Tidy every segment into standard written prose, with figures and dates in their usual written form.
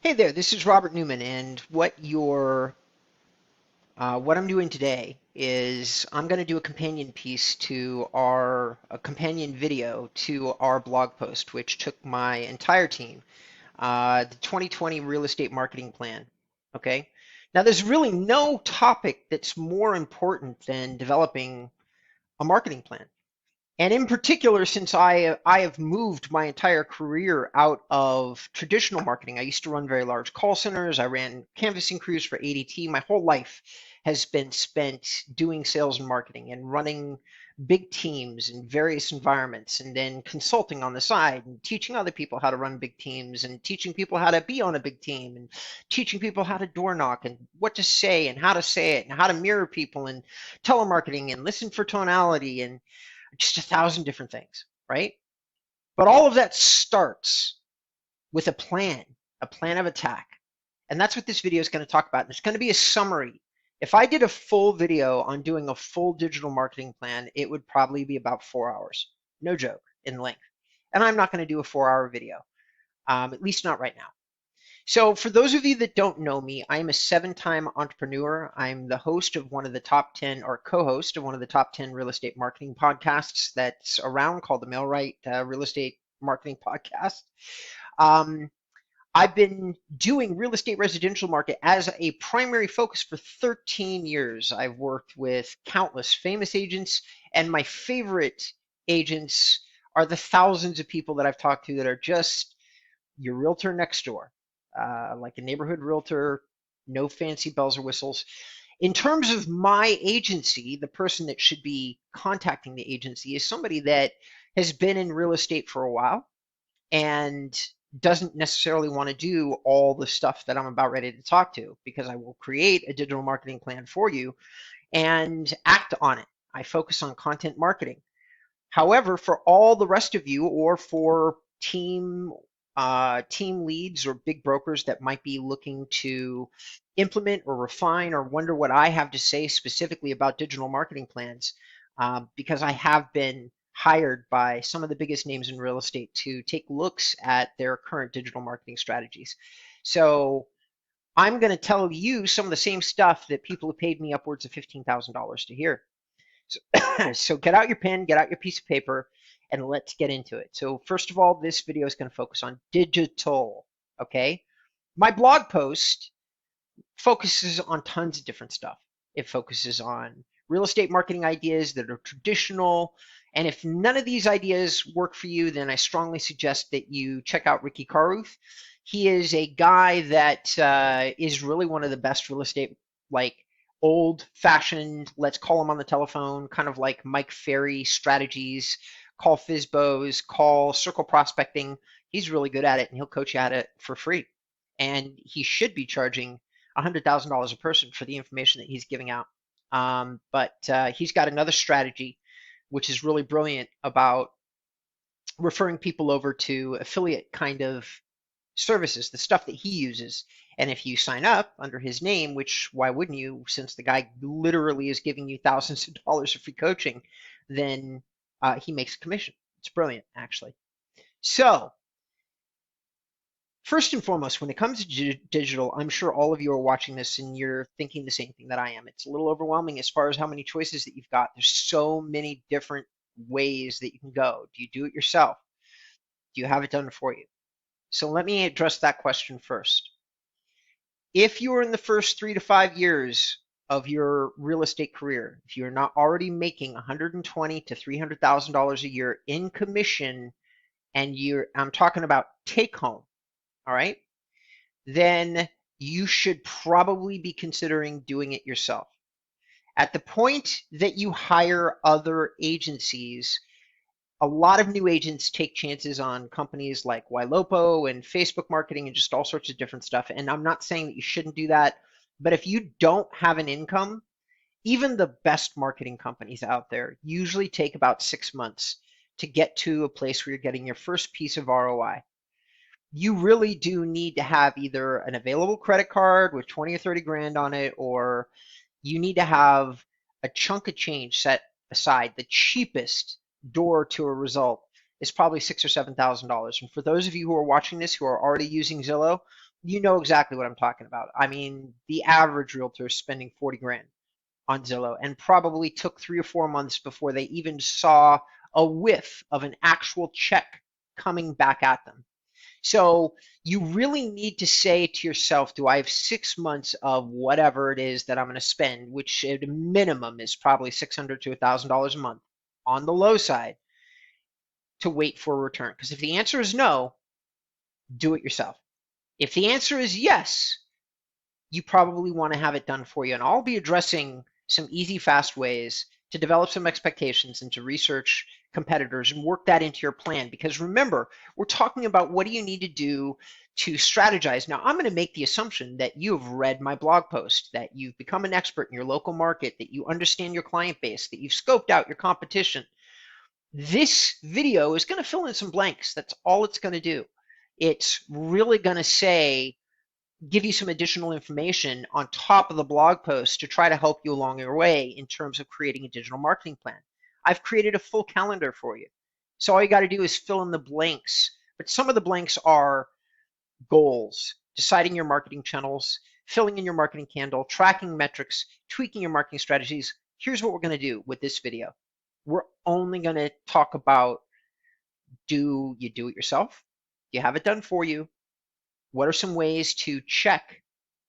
Hey there, this is Robert Newman, and what I'm doing today is I'm going to do a companion piece to a companion video to our blog post, which took my entire team, the 2020 real estate marketing plan. Okay, now there's really no topic that's more important than developing a marketing plan. And in particular, since I have moved my entire career out of traditional marketing, I used to run very large call centers. I ran canvassing crews for ADT. My whole life has been spent doing sales and marketing and running big teams in various environments, and then consulting on the side and teaching other people how to run big teams and teaching people how to be on a big team and teaching people how to door knock and what to say and how to say it and how to mirror people and telemarketing and listen for tonality and just a thousand different things, right? But all of that starts with a plan of attack. And that's what this video is going to talk about. And it's going to be a summary. If I did a full video on doing a full digital marketing plan, it would probably be about 4 hours. No joke in length. And I'm not going to do a 4 hour video, at least not right now. So, for those of you that don't know me, I'm a seven-time entrepreneur. I'm the host of one of the top 10, or co-host of one of the top 10 real estate marketing podcasts that's around called the Mailright Real Estate Marketing Podcast. Um, I've been doing real estate residential market as a primary focus for 13 years. I've worked with countless famous agents, and my favorite agents are the thousands of people that I've talked to that are just your realtor next door, like a neighborhood realtor, no fancy bells or whistles. In terms of my agency, the person that should be contacting the agency is somebody that has been in real estate for a while and doesn't necessarily want to do all the stuff that I'm about ready to talk to, because I will create a digital marketing plan for you and act on it. I focus on content marketing. However, for all the rest of you, or for team leads or big brokers that might be looking to implement or refine or wonder what I have to say specifically about digital marketing plans, because I have been hired by some of the biggest names in real estate to take looks at their current digital marketing strategies. So I'm going to tell you some of the same stuff that people have paid me upwards of $15,000 to hear. So, so get out your pen, get out your piece of paper, and let's get into it. So first of all, this video is going to focus on digital, okay? My blog post focuses on tons of different stuff. It focuses on real estate marketing ideas that are traditional. And if none of these ideas work for you, then I strongly suggest that you check out Ricky Carruth. He is a guy that is really one of the best real estate, like old fashioned, let's call him on the telephone, kind of like Mike Ferry strategies, call FISBOs, call circle prospecting. He's really good at it, and he'll coach you at it for free. And he should be charging $100,000 a person for the information that he's giving out. But he's got another strategy, which is really brilliant, about referring people over to affiliate kind of services, the stuff that he uses. And if you sign up under his name, which why wouldn't you, since the guy literally is giving you thousands of dollars of free coaching, then he makes a commission. It's brilliant, actually. So, first and foremost, when it comes to digital, I'm sure all of you are watching this and you're thinking the same thing that I am. It's a little overwhelming as far as how many choices that you've got. There's so many different ways that you can go. Do you do it yourself? Do you have it done for you? So let me address that question first. If you are in the first 3 to 5 years of your real estate career, if you're not already making $120,000 to $300,000 a year in commission, and I'm talking about take home, all right, then you should probably be considering doing it yourself. At the point that you hire other agencies, a lot of new agents take chances on companies like Ylopo and Facebook marketing and just all sorts of different stuff. And I'm not saying that you shouldn't do that, but if you don't have an income, even the best marketing companies out there usually take about 6 months to get to a place where you're getting your first piece of ROI. You really do need to have either an available credit card with 20 or 30 grand on it, or you need to have a chunk of change set aside. The cheapest door to a result is probably $6,000 or $7,000. And for those of you who are watching this who are already using Zillow, You know exactly what I'm talking about. I mean, the average realtor is spending 40 grand on Zillow and probably took 3 or 4 months before they even saw a whiff of an actual check coming back at them. So you really need to say to yourself, do I have 6 months of whatever it is that I'm going to spend, which at a minimum is probably $600 to $1,000 a month on the low side, to wait for a return? Because if the answer is no, do it yourself. If the answer is yes, you probably want to have it done for you. And I'll be addressing some easy, fast ways to develop some expectations and to research competitors and work that into your plan. Because remember, we're talking about what do you need to do to strategize. Now, I'm going to make the assumption that you have read my blog post, that you've become an expert in your local market, that you understand your client base, that you've scoped out your competition. This video is going to fill in some blanks. That's all it's going to do. It's really going to say, give you some additional information on top of the blog post to try to help you along your way in terms of creating a digital marketing plan. I've created a full calendar for you. So all you got to do is fill in the blanks. But some of the blanks are goals, deciding your marketing channels, filling in your marketing candle, tracking metrics, tweaking your marketing strategies. Here's what we're going to do with this video. We're only going to talk about, do you do it yourself? Do you have it done for you? What are some ways to check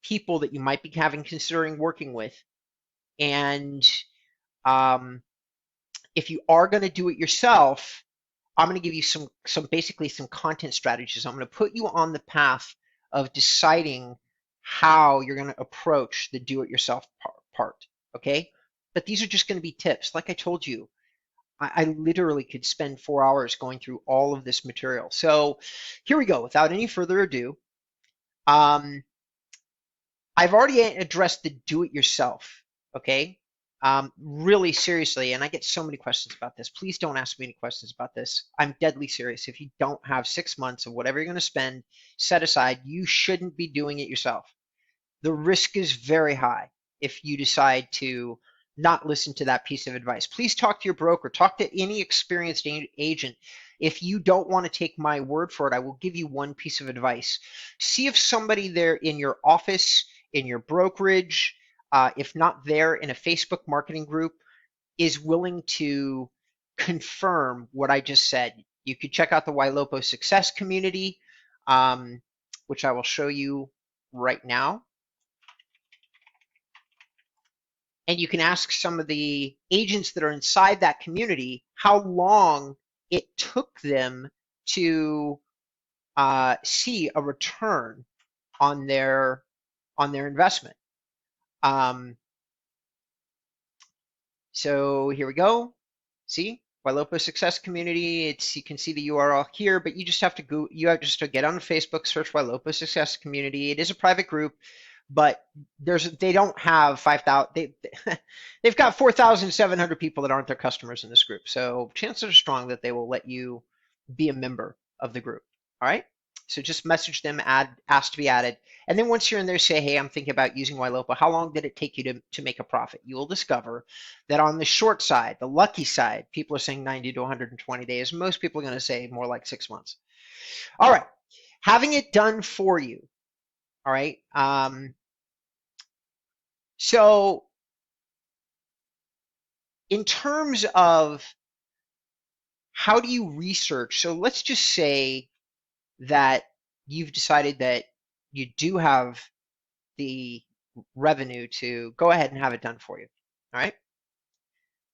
people that you might be considering working with? And um, if you are going to do it yourself, I'm going to give you basically some content strategies. I'm going to put you on the path of deciding how you're going to approach the do-it-yourself part. Okay, but these are just going to be tips. Like I told you, I literally could spend 4 hours going through all of this material. So here we go. Without any further ado, um, I've already addressed the do-it-yourself, okay? Really seriously, and I get so many questions about this. Please don't ask me any questions about this. I'm deadly serious. If you don't have 6 months of whatever you're going to spend set aside, you shouldn't be doing it yourself. The risk is very high if you decide to not listen to that piece of advice. Please talk to your broker, talk to any experienced agent. If you don't want to take my word for it, I will give you one piece of advice. See if somebody there in your office, in your brokerage, if not there in a Facebook marketing group, is willing to confirm what I just said. You could check out the Ylopo Success Community, which I will show you right now. And you can ask some of the agents that are inside that community how long it took them to see a return on their investment. So here we go. See, Ylopo Success Community. You can see the URL here, but you just have to go. You have just to get on Facebook, search Ylopo Success Community. It is a private group, but they don't have 5,000. They've got 4,700 people that aren't their customers in this group. So chances are strong that they will let you be a member of the group. All right. So just message them, ask to be added. And then once you're in there, say, hey, I'm thinking about using Ylopo. How long did it take you to make a profit? You will discover that on the short side, the lucky side, people are saying 90 to 120 days. Most people are going to say more like 6 months. All right. Having it done for you. All right. So in terms of how do you research? So let's just say that you've decided that you do have the revenue to go ahead and have it done for you. All right.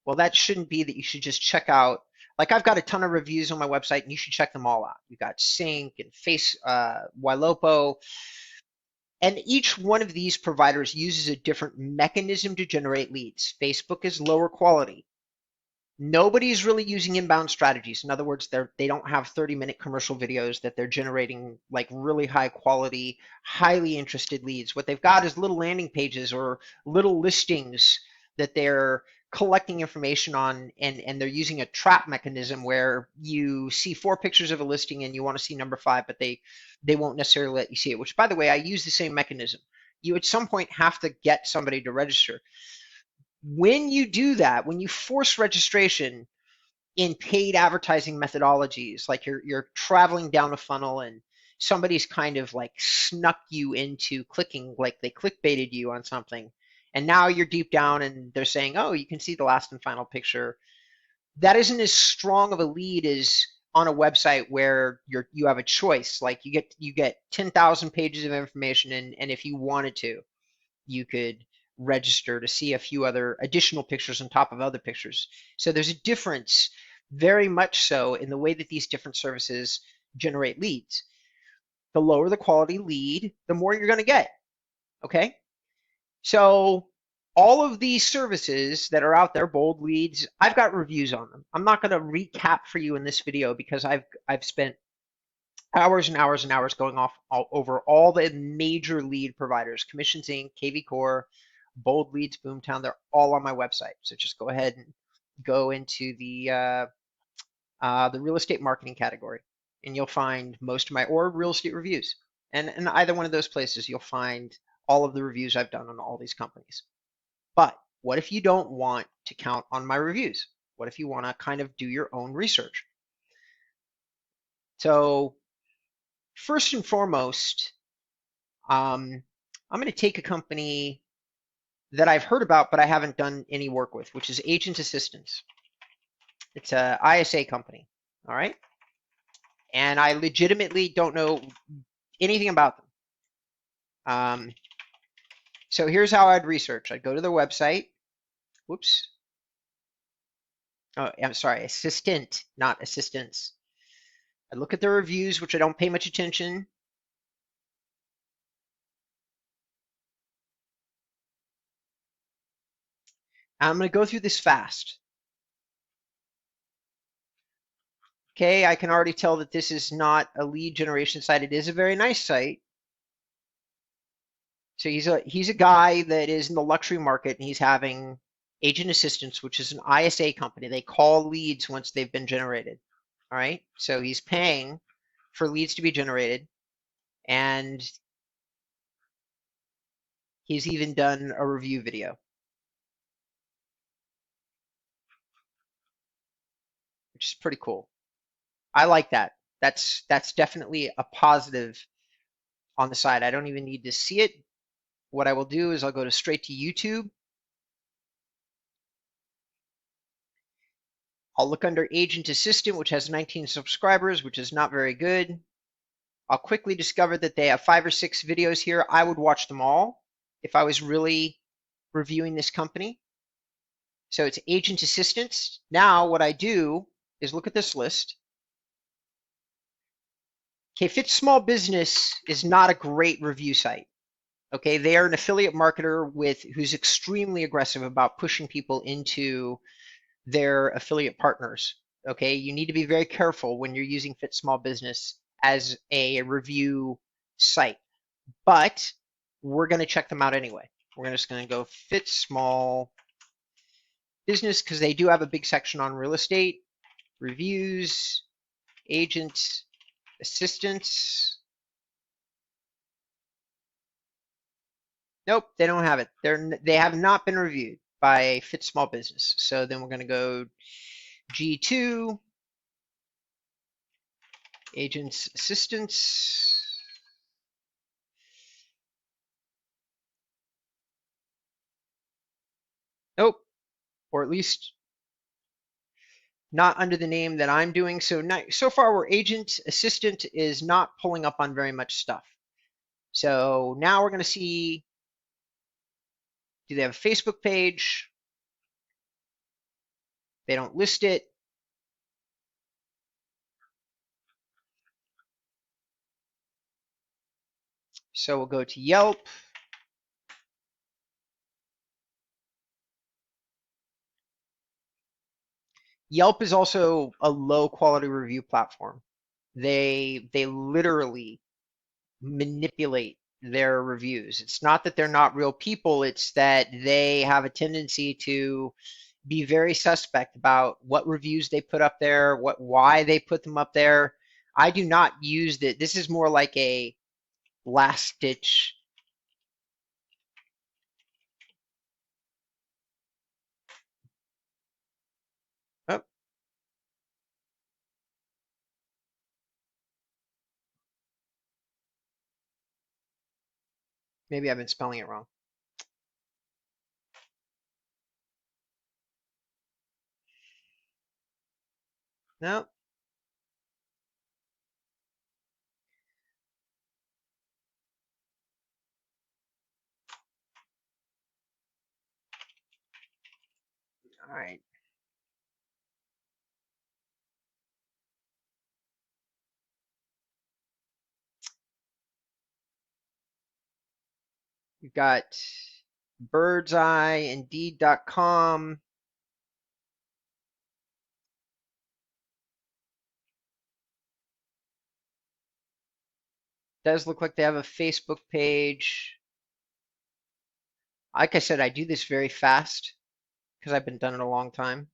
Well, that shouldn't be that you should just check out. Like I've got a ton of reviews on my website, and you should check them all out. You got Sync and Ylopo, and each one of these providers uses a different mechanism to generate leads. Facebook is lower quality. Nobody's really using inbound strategies. In other words, they don't have 30-minute commercial videos that they're generating like really high quality, highly interested leads. What they've got is little landing pages or little listings that they're collecting information on, and they're using a trap mechanism where you see 4 pictures of a listing and you want to see number 5, but they won't necessarily let you see it, which by the way, I use the same mechanism. You at some point have to get somebody to register. When you do that, when you force registration in paid advertising methodologies, like you're traveling down a funnel and somebody's kind of like snuck you into clicking, like they clickbaited you on something, and now you're deep down and they're saying, oh, you can see the last and final picture. That isn't as strong of a lead as on a website where you have a choice. Like you get 10,000 pages of information, and if you wanted to, you could register to see a few other additional pictures on top of other pictures. So there's a difference, very much so, in the way that these different services generate leads. The lower the quality lead, the more you're going to get. Okay? So all of these services that are out there, bold leads, I've got reviews on them. I'm not going to recap for you in this video because I've spent hours and hours and hours going off over all the major lead providers: Commissions Inc., KV Core, Bold Leads, Boomtown. They're all on my website. So just go ahead and go into the real estate marketing category, and you'll find most of my, or real estate reviews. And in either one of those places, you'll find all of the reviews I've done on all these companies. But what if you don't want to count on my reviews? What if you want to kind of do your own research? So first and foremost, I'm going to take a company that I've heard about but I haven't done any work with, which is Agent Assistance. It's a ISA company, all right? And I legitimately don't know anything about them. So here's how I'd research. I'd go to their website. Whoops. Oh, I'm sorry, assistant, not assistance. I look at their reviews, which I don't pay much attention. I'm going to go through this fast. Okay, I can already tell that this is not a lead generation site. It is a very nice site. So he's a guy that is in the luxury market, and he's having Agent Assistance, which is an ISA company. They call leads once they've been generated. All right, so he's paying for leads to be generated, and he's even done a review video, which is pretty cool. I like that. That's definitely a positive on the side. I don't even need to see it. What I will do is I'll go straight to YouTube. I'll look under Agent Assistant, which has 19 subscribers, which is not very good. I'll quickly discover that they have 5 or 6 videos here. I would watch them all if I was really reviewing this company. So it's Agent Assistance. Now what I do is look at this list. Okay, Fit Small Business is not a great review site. Okay, they are an affiliate marketer who's extremely aggressive about pushing people into their affiliate partners. Okay, you need to be very careful when you're using Fit Small Business as a review site, but we're going to check them out anyway. We're just going to go Fit Small Business because they do have a big section on real estate, reviews, agent assistance. Nope, they don't have it. They have not been reviewed by Fit Small Business. So then we're going to go G2, agents assistance. Nope, or at least not under the name that I'm doing. So far, where agent assistant is not pulling up on very much stuff. So now we're going to see, do they have a Facebook page? They don't list it. So we'll go to Yelp. Yelp is also a low quality review platform. They literally manipulate their reviews. It's not that they're not real people, it's that they have a tendency to be very suspect about what reviews they put up there, why they put them up there. I do not use that. This is more like a last ditch. Oh, Maybe I've been spelling it wrong. No. All right. You've got Birdseye, Indeed.com. Does look like they have a Facebook page. Like I said, I do this very fast because I've been done it a long time.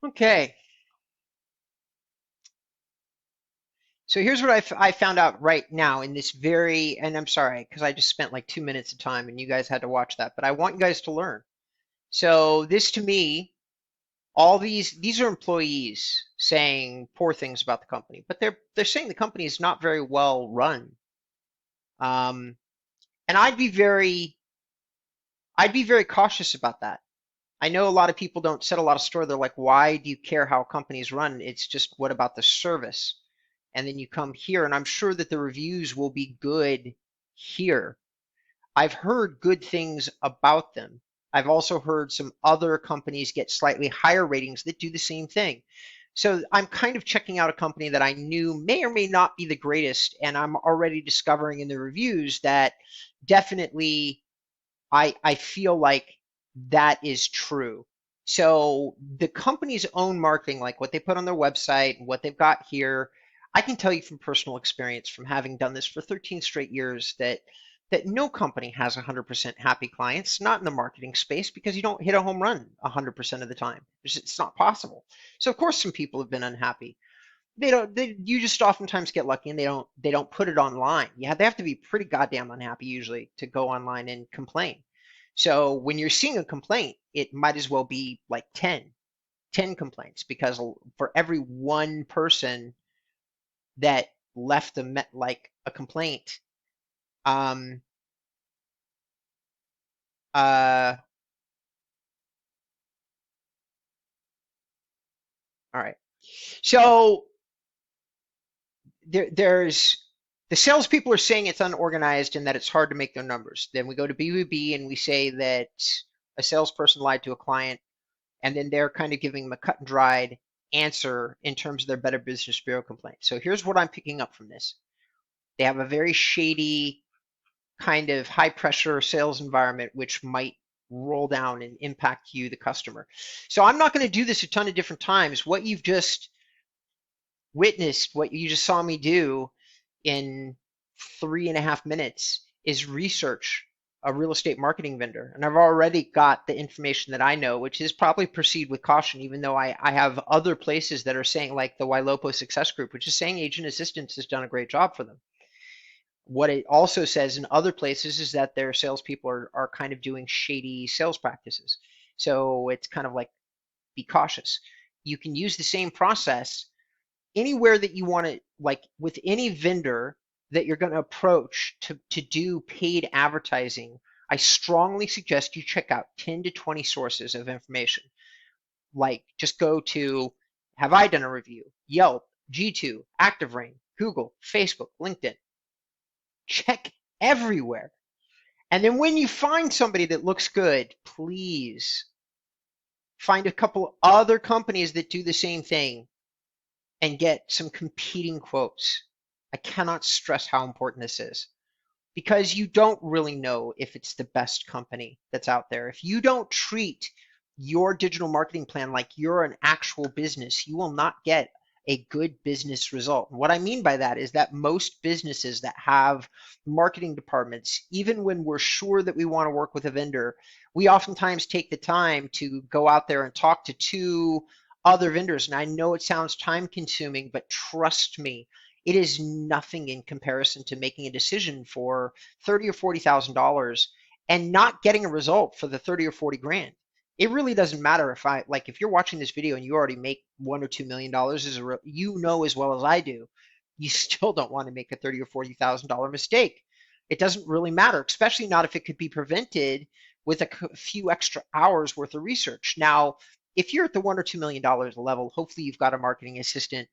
Okay. So here's what I found out right now in this very, and I'm sorry, because I just spent like 2 minutes of time and you guys had to watch that, but I want you guys to learn. So this to me, all these are employees saying poor things about the company, but they're saying the company is not very well run. Um, and I'd be very cautious about that. I know a lot of people don't set a lot of store. They're like, why do you care how companies run? It's just what about the service? And then you come here, and I'm sure that the reviews will be good here. I've heard good things about them. I've also heard some other companies get slightly higher ratings that do the same thing. So I'm kind of checking out a company that I knew may or may not be the greatest, and I'm already discovering in the reviews that definitely I feel like that is true. So the company's own marketing, like what they put on their website and what they've got here, I can tell you from personal experience from having done this for 13 straight years that no company has 100% happy clients, not in the marketing space, because you don't hit a home run 100% of the time. It's not possible. So of course some people have been unhappy. You just oftentimes get lucky and they don't put it online. Yeah, they have to be pretty goddamn unhappy usually to go online and complain. So when you're seeing a complaint, it might as well be like 10 complaints, because for every one person that left like a complaint, um uh all right. So there's the salespeople are saying it's unorganized and that it's hard to make their numbers. Then we go to BBB and we say that a salesperson lied to a client, and then they're kind of giving them a cut and dried answer in terms of their Better Business Bureau complaint. So here's what I'm picking up from this. They have a very shady kind of high pressure sales environment, which might roll down and impact you, the customer. So I'm not going to do this a ton of different times. What you've just witnessed, what you just saw me do in 3.5 minutes, is research a real estate marketing vendor. And I've already got the information that I know, which is probably proceed with caution, even though I have other places that are saying, like the Ylopo Success Group, which is saying Agent Assistance has done a great job for them. What it also says in other places is that their salespeople are kind of doing shady sales practices. So it's kind of like, be cautious. You can use the same process anywhere that you want to, like with any vendor that you're going to approach to do paid advertising. I strongly suggest you check out 10 to 20 sources of information. Like just go to, have I done a review? Yelp, G2, ActiveRain, Google, Facebook, LinkedIn. Check everywhere. And then when you find somebody that looks good, please find a couple other companies that do the same thing and get some competing quotes. I cannot stress how important this is. because you don't really know if it's the best company that's out there. If you don't treat your digital marketing plan like you're an actual business, you will not get a good business result. And what I mean by that is that most businesses that have marketing departments, even when we're sure that we want to work with a vendor, we oftentimes take the time to go out there and talk to two other vendors. And I know it sounds time consuming, but trust me, it is nothing in comparison to making a decision for 30 or $40,000 and not getting a result for the 30 or 40 grand. It really doesn't matter if you're watching this video and you already make $1 or $2 million you know as well as I do, you still don't want to make a 30 or $40,000 mistake. It doesn't really matter, especially not if it could be prevented with a few extra hours worth of research. Now, if you're at the $1 or $2 million level, hopefully you've got a marketing assistant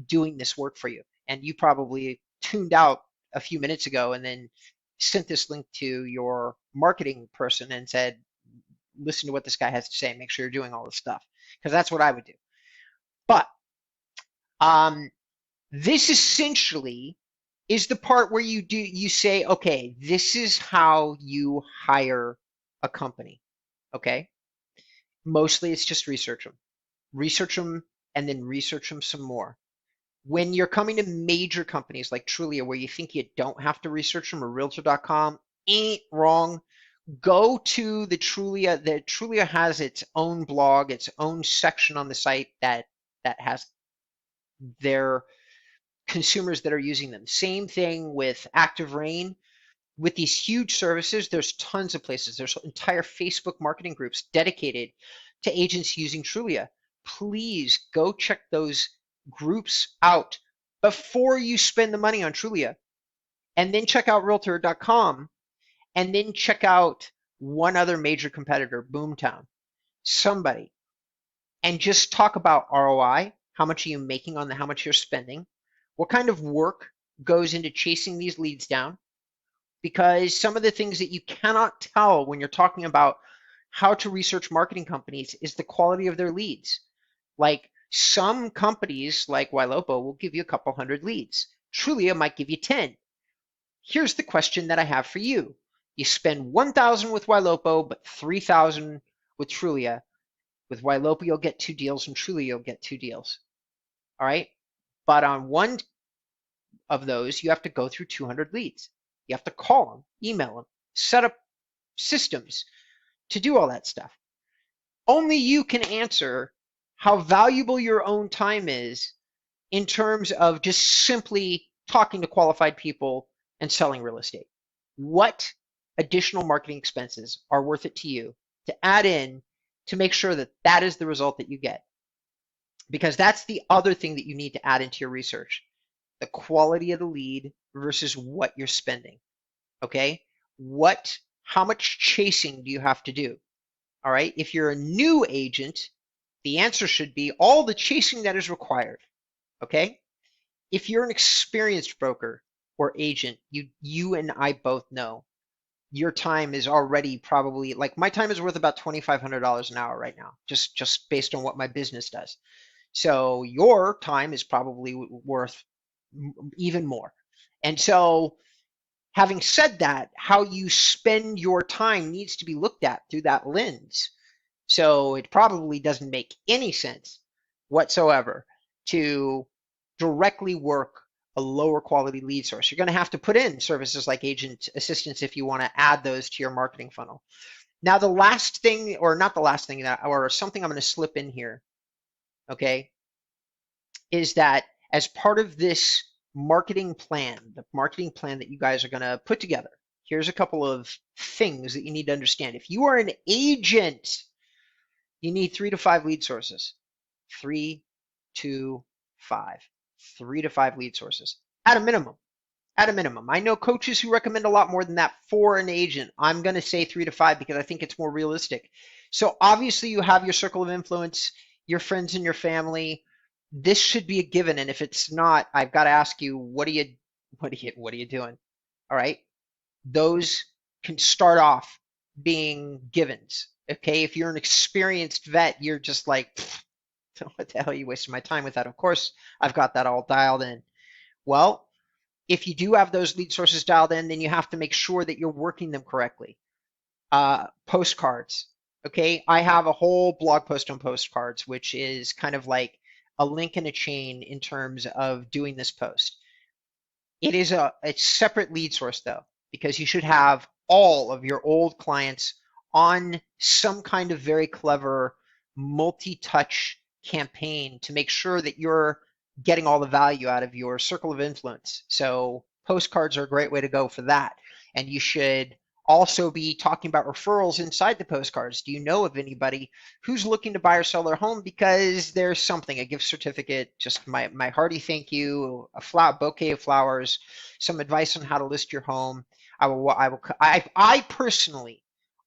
doing this work for you. And you probably tuned out a few minutes ago and then sent this link to your marketing person and said, listen to what this guy has to say and make sure you're doing all this stuff. Because that's what I would do. But this essentially is the part where you say, okay, this is how you hire a company. Okay. Mostly it's just research them, and then research them some more. When you're coming to major companies like Trulia, where you think you don't have to research them, or Realtor.com, ain't wrong. Go to the Trulia. The Trulia has its own blog, its own section on the site that has their consumers that are using them. Same thing with Active Rain. With these huge services, there's tons of places. There's entire Facebook marketing groups dedicated to agents using Trulia. Please go check those groups out before you spend the money on Trulia. And then check out Realtor.com, and then check out one other major competitor, Boomtown, somebody, and just talk about ROI. How much are you making on how much you're spending? What kind of work goes into chasing these leads down? Because some of the things that you cannot tell when you're talking about how to research marketing companies is the quality of their leads. Like some companies like Ylopo will give you a couple hundred leads. Trulia might give you 10. Here's the question that I have for you. You spend 1,000 with Ylopo, but 3,000 with Trulia. With Ylopo, you'll get 2 deals, and Trulia, you'll get 2 deals. All right? But on one of those, you have to go through 200 leads. You have to call them, email them, set up systems to do all that stuff. Only you can answer how valuable your own time is in terms of just simply talking to qualified people and selling real estate. What additional marketing expenses are worth it to you to add in to make sure that that is the result that you get? Because that's the other thing that you need to add into your research. The quality of the lead versus what you're spending. Okay? How much chasing do you have to do? All right? If you're a new agent, the answer should be all the chasing that is required. Okay? If you're an experienced broker or agent, you and I both know your time is already probably, like, my time is worth about $2,500 an hour right now, just based on what my business does. So your time is probably worth even more. And so, having said that, how you spend your time needs to be looked at through that lens. So it probably doesn't make any sense whatsoever to directly work a lower quality lead source. You're going to have to put in services like agent assistance if you want to add those to your marketing funnel. Now, the last thing, or not the last thing, or something I'm going to slip in here, okay, is that as part of this marketing plan, the marketing plan that you guys are going to put together, here's a couple of things that you need to understand. If you are an agent, you need 3 to 5 lead sources. 3 to 5. 3 to 5 lead sources at a minimum. At a minimum. I know coaches who recommend a lot more than that for an agent. I'm going to say 3 to 5 because I think it's more realistic. So obviously you have your circle of influence, your friends and your family. This should be a given, and if it's not, I've got to ask you, what are you doing? All right? Those can start off being givens. Okay? If you're an experienced vet, you're just like, what the hell are you wasting my time with that? Of course, I've got that all dialed in. Well, If you do have those lead sources dialed in, then you have to make sure that you're working them correctly. Postcards. Okay, I have a whole blog post on postcards, which is kind of like a link in a chain in terms of doing this post. It is a separate lead source though, because you should have all of your old clients on some kind of very clever multi-touch campaign to make sure that you're getting all the value out of your circle of influence. So postcards are a great way to go for that. And you should also be talking about referrals inside the postcards. Do you know of anybody who's looking to buy or sell their home because there's something, a gift certificate, just my hearty thank you, a bouquet of flowers, some advice on how to list your home. I personally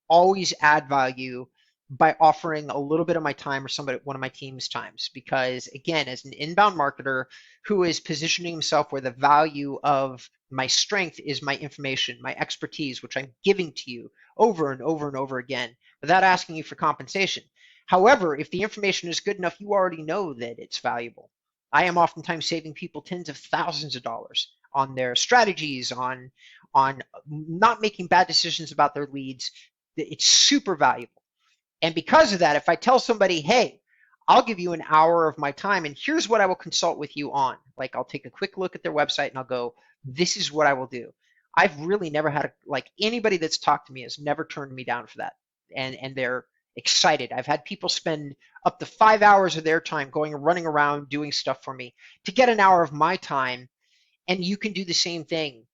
always add value by offering a little bit of my time or one of my team's times, because again, as an inbound marketer who is positioning himself where the value of my strength is my information, my expertise, which I'm giving to you over and over and over again without asking you for compensation. However, if the information is good enough, you already know that it's valuable. I am oftentimes saving people tens of thousands of dollars on their strategies, on not making bad decisions about their leads. It's super valuable. And because of that, if I tell somebody, hey, I'll give you an hour of my time and here's what I will consult with you on, like I'll take a quick look at their website and I'll go, this is what I will do. I've really never had like anybody that's talked to me has never turned me down for that. And they're excited. I've had people spend up to 5 hours of their time going running around doing stuff for me to get an hour of my time. And you can do the same thing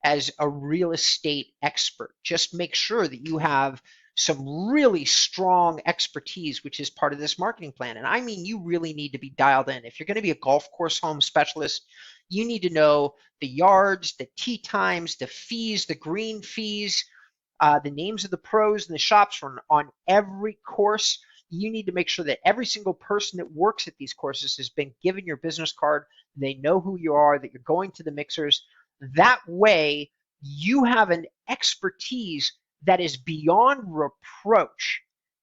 as a real estate expert. Just make sure that you have some really strong expertise, which is part of this marketing plan. And I mean, you really need to be dialed in. If you're going to be a golf course home specialist, you need to know the yards, the tee times, the fees, the green fees, the names of the pros and the shops on every course. You need to make sure that every single person that works at these courses has been given your business card. They know who you are, that you're going to the mixers. That way, you have an expertise that is beyond reproach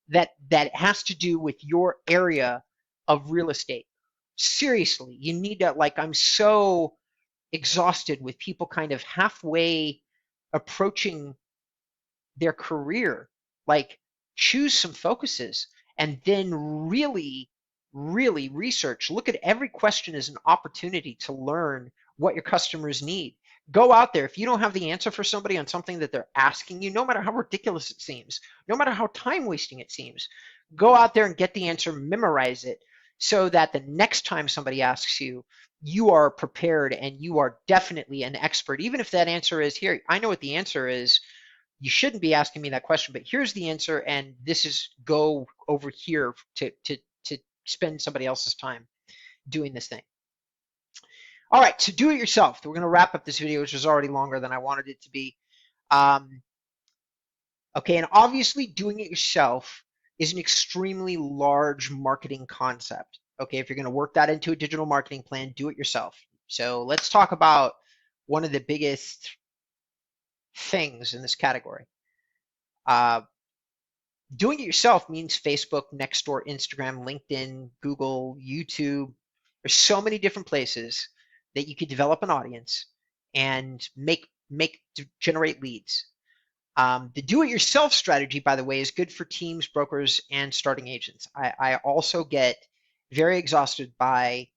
that has to do with your area of real estate. Seriously, you need to, like, I'm so exhausted with people kind of halfway approaching their career. Like, choose some focuses and then really, really research. Look at every question as an opportunity to learn what your customers need. Go out there. If you don't have the answer for somebody on something that they're asking you, no matter how ridiculous it seems, no matter how time wasting it seems, go out there and get the answer, memorize it, so that the next time somebody asks you, you are prepared and you are definitely an expert. Even if that answer is, here, I know what the answer is. You shouldn't be asking me that question, but here's the answer, and this is, go over here to spend somebody else's time doing this thing. All right, so do it yourself. We're going to wrap up this video, which is already longer than I wanted it to be. Okay, and obviously doing it yourself is an extremely large marketing concept. Okay, if you're going to work that into a digital marketing plan, do it yourself. So let's talk about one of the biggest things in this category. Doing it yourself means Facebook, Nextdoor, Instagram, LinkedIn, Google, YouTube. There's so many different places that you could develop an audience and generate leads. The do-it-yourself strategy, by the way, is good for teams, brokers, and starting agents. I also get very exhausted by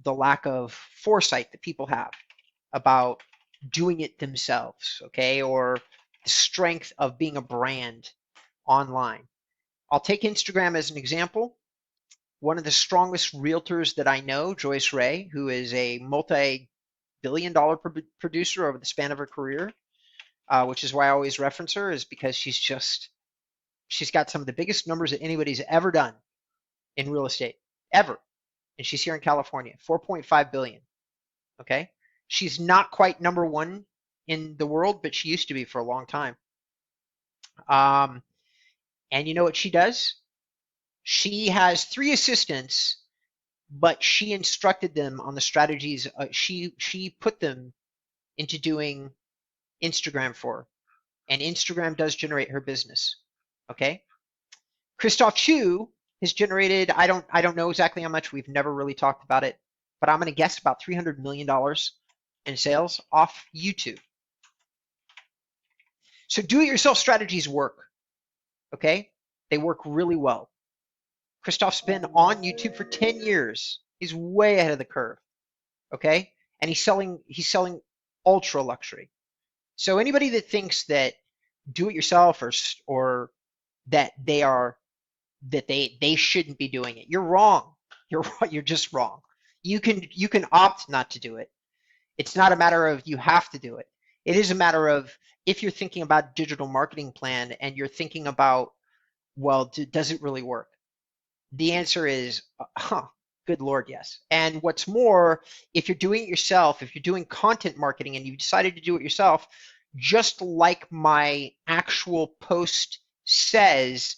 the lack of foresight that people have about doing it themselves, okay, or the strength of being a brand online. I'll take Instagram as an example. One of the strongest realtors that I know, Joyce Ray, who is a multi-billion-dollar producer over the span of her career, which is why I always reference her, is because she's got some of the biggest numbers that anybody's ever done in real estate, ever. And she's here in California, 4.5 billion. Okay? She's not quite number one in the world, but she used to be for a long time. And you know what she does? She has 3 assistants, but she instructed them on the strategies. She put them into doing Instagram for her, and Instagram does generate her business. Okay, Christoph Chu has generated, I don't know exactly how much. We've never really talked about it, but I'm going to guess about $300 million and sales off YouTube. So do-it-yourself strategies work, okay? They work really well. Christoph's been on YouTube for 10 years. He's way ahead of the curve, okay? And he's selling ultra luxury. So anybody that thinks that do-it-yourself or that they shouldn't be doing it, you're wrong. You're just wrong. You can opt not to do it. It's not a matter of you have to do it. It is a matter of if you're thinking about digital marketing plan and you're thinking about, well, does it really work? The answer is, good Lord, yes. And what's more, if you're doing it yourself, if you're doing content marketing and you've decided to do it yourself, just like my actual post says,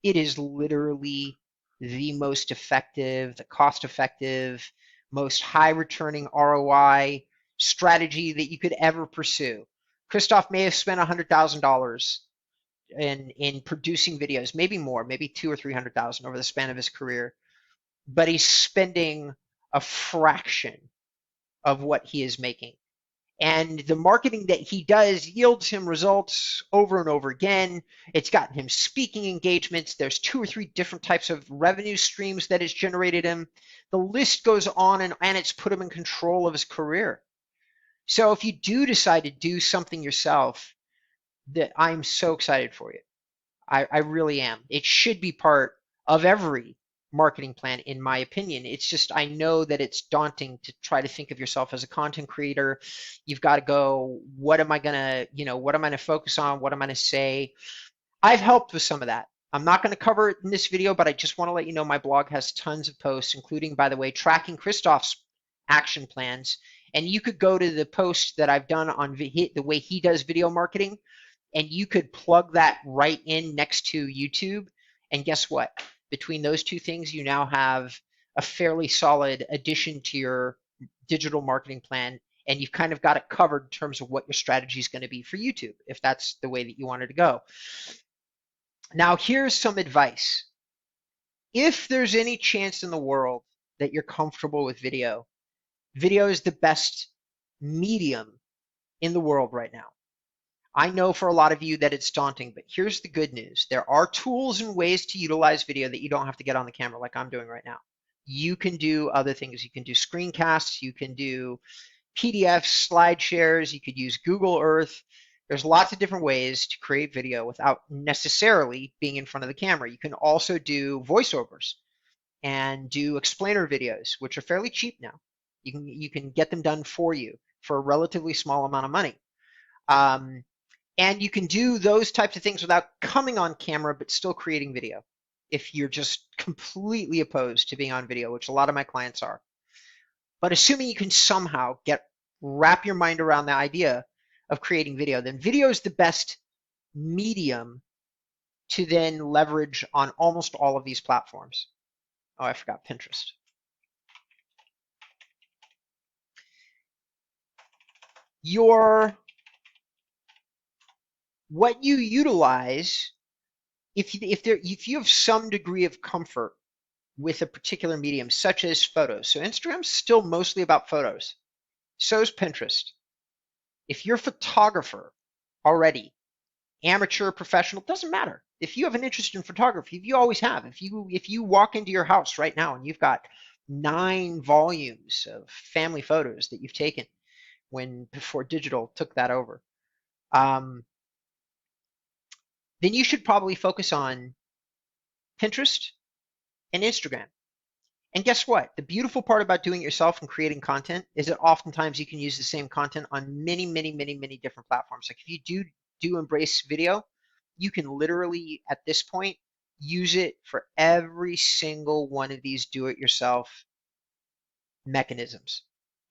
it is literally the most effective, the cost effective, most high returning ROI strategy that you could ever pursue. Christoph may have spent $100,000 in producing videos, maybe more, maybe 200 or 300,000 over the span of his career, but he's spending a fraction of what he is making. And the marketing that he does yields him results over and over again. It's gotten him speaking engagements. There's 2 or 3 different types of revenue streams that it's generated him. The list goes on, and it's put him in control of his career. So if you do decide to do something yourself, that I'm so excited for you. I really am. It should be part of every marketing plan, in my opinion. It's just, I know that it's daunting to try to think of yourself as a content creator. You've got to go, what am I going to focus on? What am I going to say? I've helped with some of that. I'm not going to cover it in this video, but I just want to let you know my blog has tons of posts, including, by the way, tracking Christoph's action plans. And you could go to the post that I've done on the way he does video marketing, and you could plug that right in next to YouTube. And guess what? Between those two things, you now have a fairly solid addition to your digital marketing plan. And you've kind of got it covered in terms of what your strategy is going to be for YouTube, if that's the way that you wanted to go. Now, here's some advice. If there's any chance in the world that you're comfortable with video, video is the best medium in the world right now. I know for a lot of you that it's daunting, but here's the good news. There are tools and ways to utilize video that you don't have to get on the camera like I'm doing right now. You can do other things. You can do screencasts. You can do PDFs, slide shares. You could use Google Earth. There's lots of different ways to create video without necessarily being in front of the camera. You can also do voiceovers and do explainer videos, which are fairly cheap now. You can get them done for you for a relatively small amount of money. And you can do those types of things without coming on camera, but still creating video if you're just completely opposed to being on video, which a lot of my clients are. But assuming you can somehow wrap your mind around the idea of creating video, then video is the best medium to then leverage on almost all of these platforms. Oh, I forgot Pinterest. What you utilize, if you have some degree of comfort with a particular medium, such as photos. So Instagram's still mostly about photos. So is Pinterest. If you're a photographer already, amateur, professional, doesn't matter. If you have an interest in photography, if you always have, if you walk into your house right now and you've got 9 volumes of family photos that you've taken before digital took that over, then you should probably focus on Pinterest and Instagram. And guess what? The beautiful part about doing it yourself and creating content is that oftentimes you can use the same content on many, many, many, many different platforms. Like if you do embrace video, you can literally, at this point, use it for every single one of these do-it-yourself mechanisms.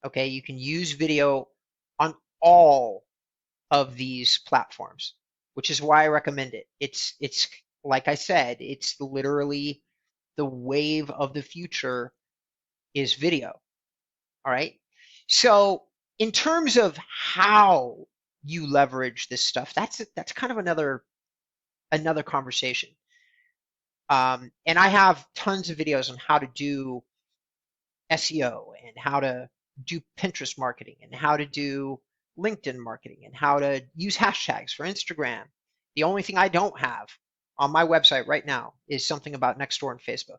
Okay, you can use video on all of these platforms, which is why I recommend it. It's like I said, it's literally the wave of the future is video. All right. So in terms of how you leverage this stuff, that's kind of another conversation. And I have tons of videos on how to do SEO and how to do Pinterest marketing and how to do LinkedIn marketing and how to use hashtags for Instagram. The only thing I don't have on my website right now is something about Nextdoor and Facebook.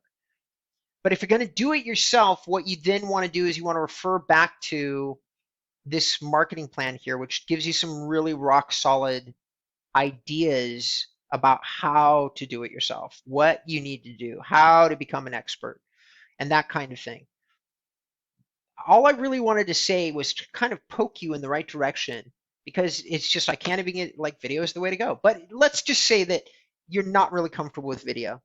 But if you're going to do it yourself, what you then want to do is you want to refer back to this marketing plan here, which gives you some really rock solid ideas about how to do it yourself, what you need to do, how to become an expert, and that kind of thing. All I really wanted to say was to kind of poke you in the right direction, because it's just I can't even get like video is the way to go. But let's just say that you're not really comfortable with video.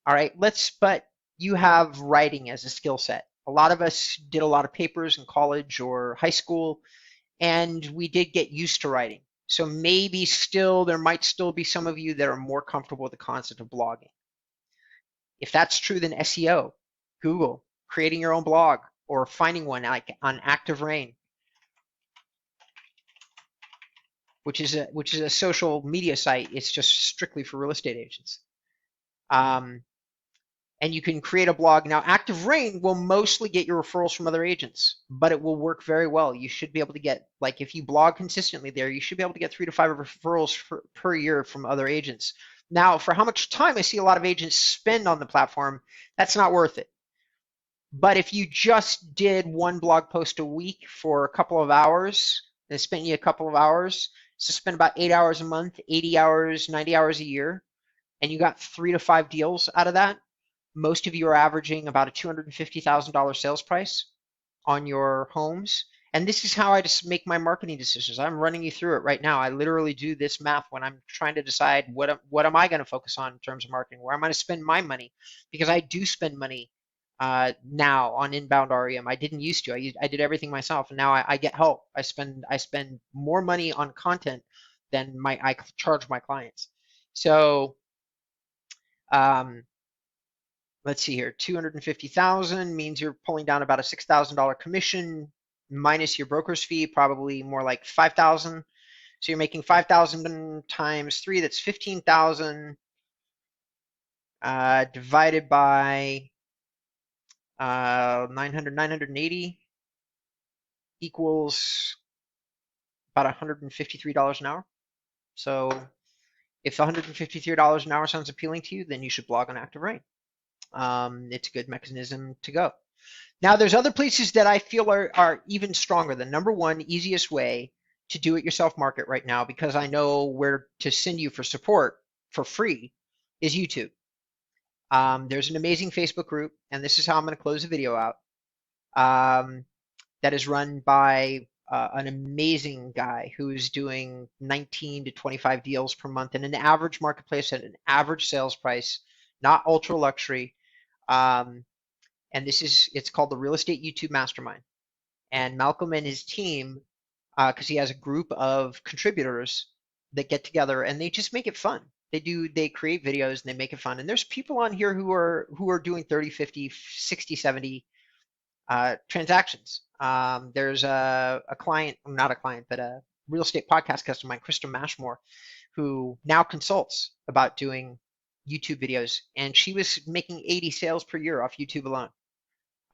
All right, but you have writing as a skill set. A lot of us did a lot of papers in college or high school, and we did get used to writing. So maybe there might still be some of you that are more comfortable with the concept of blogging. If that's true, then SEO, Google, creating your own blog, or finding one like on ActiveRain, which is a social media site. It's just strictly for real estate agents. And you can create a blog. Now, ActiveRain will mostly get your referrals from other agents, but it will work very well. You should be able to get, like, if you blog consistently there, you should be able to get 3 to 5 referrals per year from other agents. Now, for how much time I see a lot of agents spend on the platform, that's not worth it. But if you just did one blog post a week for a couple of hours, and it spent you a couple of hours, so spend about 8 hours a month, 80 hours, 90 hours a year, and you got 3 to 5 deals out of that, most of you are averaging about a $250,000 sales price on your homes. And this is how I just make my marketing decisions. I'm running you through it right now. I literally do this math when I'm trying to decide what am I going to focus on in terms of marketing, where I'm going to spend my money, because I do spend money now on InboundREM. I didn't used to. I did everything myself, and now I get help. I spend more money on content than I charge my clients. So let's see here, 250,000 means you're pulling down about a $6,000 commission minus your broker's fee, probably more like 5,000. So you're making 5,000 times 3, that's 15,000 divided by 980 equals about $153 an hour. So if $153 an hour sounds appealing to you, then you should blog on ActiveRain. It's a good mechanism to go. Now, there's other places that I feel are even stronger. The number one easiest way to do it yourself market right now, because I know where to send you for support for free, is YouTube. There's an amazing Facebook group, and this is how I'm going to close the video out, that is run by an amazing guy who's doing 19 to 25 deals per month in an average marketplace at an average sales price, not ultra luxury. And it's called the Real Estate YouTube Mastermind. And Malcolm and his team, because he has a group of contributors that get together and they just make it fun. They create videos and they make it fun. And there's people on here who are doing 30, 50, 60, 70 transactions. There's a client, not a client, but a real estate podcast customer of mine, Krista Mashmore, who now consults about doing YouTube videos, and she was making 80 sales per year off YouTube alone.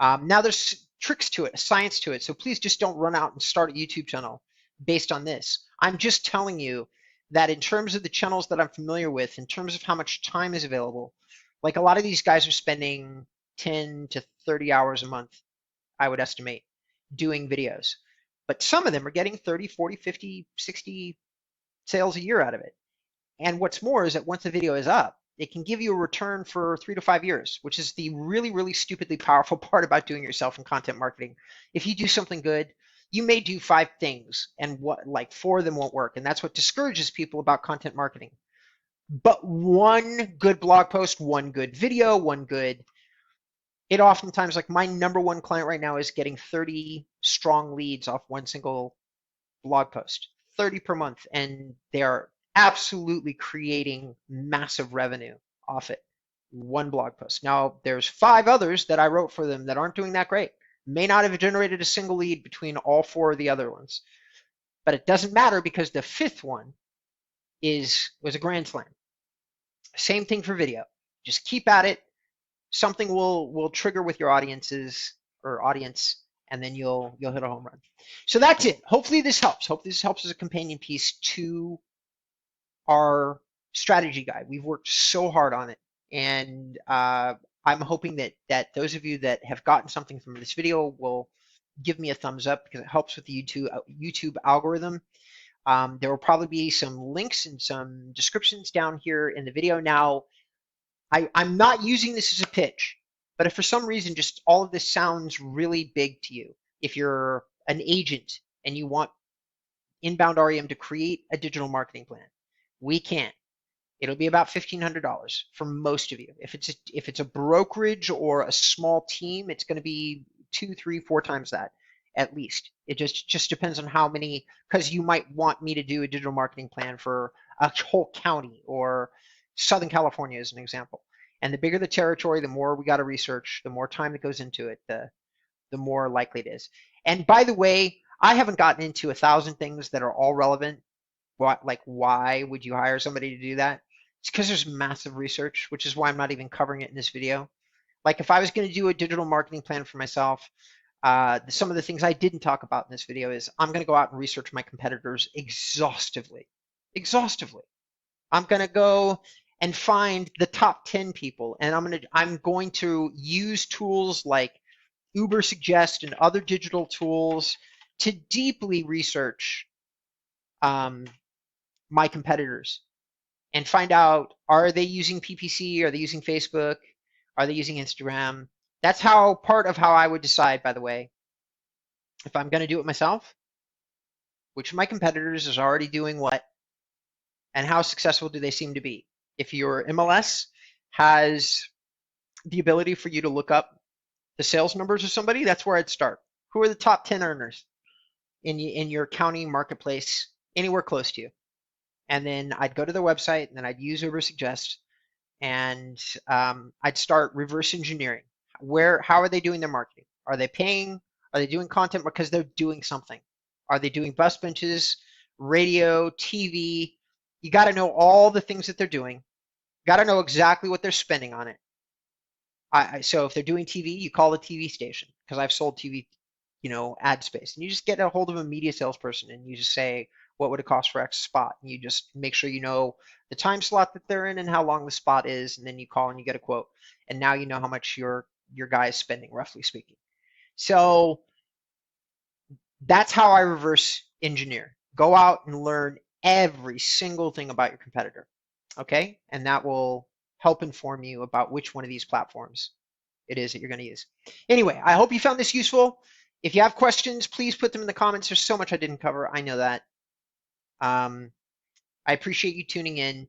Now there's tricks to it, a science to it, so please just don't run out and start a YouTube channel based on this. I'm just telling you that in terms of the channels that I'm familiar with, in terms of how much time is available, like a lot of these guys are spending 10 to 30 hours a month, I would estimate, doing videos. But some of them are getting 30, 40, 50, 60 sales a year out of it. And what's more is that once the video is up, it can give you a return for 3 to 5 years, which is the really, really stupidly powerful part about doing yourself in content marketing. If you do something good, you may do 5 things and 4 of them won't work. And that's what discourages people about content marketing. But one good blog post, one good video, it oftentimes, like my number one client right now is getting 30 strong leads off one single blog post, 30 per month. And they are absolutely creating massive revenue off it. One blog post. Now, there's 5 others that I wrote for them that aren't doing that great. May not have generated a single lead between all 4 of the other ones. But it doesn't matter because the 5th one was a grand slam. Same thing for video. Just keep at it. Something will trigger with your audience, and then you'll hit a home run. So that's it. Hopefully this helps. Hopefully this helps as a companion piece to our strategy guide. We've worked so hard on it, and I'm hoping that those of you that have gotten something from this video will give me a thumbs up because it helps with the YouTube algorithm. There will probably be some links and some descriptions down here in the video. Now, I'm not using this as a pitch, but if for some reason just all of this sounds really big to you, if you're an agent and you want InboundREM to create a digital marketing plan, we can. It'll be about $1,500 for most of you. If it's a brokerage or a small team, it's going to be 2, 3, 4 times that at least. It just depends on how many, because you might want me to do a digital marketing plan for a whole county or Southern California as an example. And the bigger the territory, the more we got to research, the more time that goes into it, the more likely it is. And by the way, I haven't gotten into 1,000 things that are all relevant. Like why would you hire somebody to do that? It's because there's massive research, which is why I'm not even covering it in this video. Like if I was going to do a digital marketing plan for myself, some of the things I didn't talk about in this video is I'm going to go out and research my competitors exhaustively. Exhaustively. I'm going to go and find the top 10 people, and I'm going to use tools like Uber Suggest and other digital tools to deeply research my competitors and find out, are they using PPC? Are they using Facebook? Are they using Instagram? That's part of how I would decide, by the way, if I'm going to do it myself, which of my competitors is already doing what, and how successful do they seem to be. If your MLS has the ability for you to look up the sales numbers of somebody, that's where I'd start. Who are the top 10 earners in your county marketplace anywhere close to you? And then I'd go to their website, and then I'd use Uber Suggest, and I'd start reverse engineering. How are they doing their marketing? Are they paying? Are they doing content because they're doing something? Are they doing bus benches, radio, TV? You got to know all the things that they're doing. Got to know exactly what they're spending on it. So if they're doing TV, you call the TV station, because I've sold TV, ad space, and you just get a hold of a media salesperson, and you just say, what would it cost for X spot? And you just make sure you know the time slot that they're in and how long the spot is, and then you call and you get a quote. And now you know how much your guy is spending, roughly speaking. So that's how I reverse engineer. Go out and learn every single thing about your competitor, okay? And that will help inform you about which one of these platforms it is that you're going to use. Anyway, I hope you found this useful. If you have questions, please put them in the comments. There's so much I didn't cover. I know that. I appreciate you tuning in.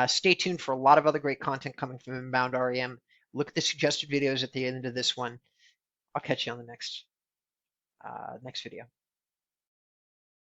Stay tuned for a lot of other great content coming from InboundREM. Look at the suggested videos at the end of this one. I'll catch you on the next video.